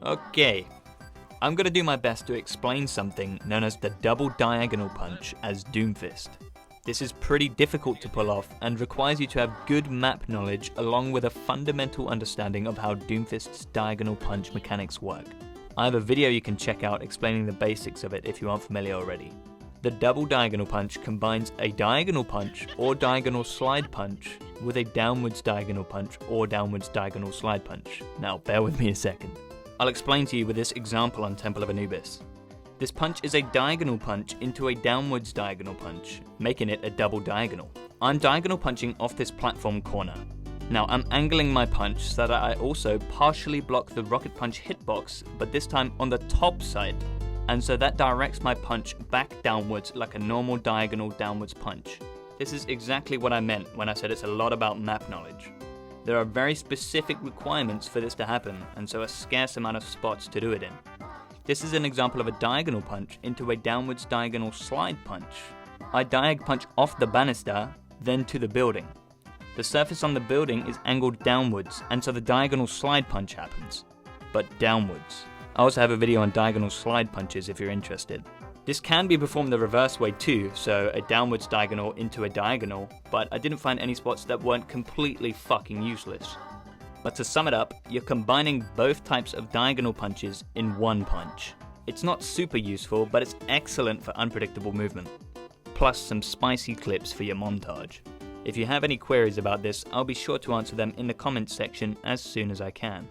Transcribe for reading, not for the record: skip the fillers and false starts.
Okay, I'm gonna do my best to explain something known as the double diagonal punch as Doomfist. This is pretty difficult to pull off and requires you to have good map knowledge along with a fundamental understanding of how Doomfist's diagonal punch mechanics work. I have a video you can check out explaining the basics of it if you aren't familiar already. The double diagonal punch combines a diagonal punch or diagonal slide punch with a downwards diagonal punch or downwards diagonal slide punch. Now bear with me a second. I'll explain to you with this example on Temple of Anubis. This punch is a diagonal punch into a downwards diagonal punch, making it a double diagonal. I'm diagonal punching off this platform corner. Now I'm angling my punch so that I also partially block the rocket punch hitbox, but this time on the top side, and so that directs my punch back downwards like a normal diagonal downwards punch. This is exactly what I meant when I said it's a lot about map knowledge. There are very specific requirements for this to happen, and so a scarce amount of spots to do it in. This is an example of a diagonal punch into a downwards diagonal slide punch. I diag punch off the banister, then to the building. The surface on the building is angled downwards, and so the diagonal slide punch happens, but downwards. I also have a video on diagonal slide punches if you're interested. This can be performed the reverse way too, so a downwards diagonal into a diagonal, but I didn't find any spots that weren't completely fucking useless. But to sum it up, you're combining both types of diagonal punches in one punch. It's not super useful, but it's excellent for unpredictable movement. Plus some spicy clips for your montage. If you have any queries about this, I'll be sure to answer them in the comments section as soon as I can.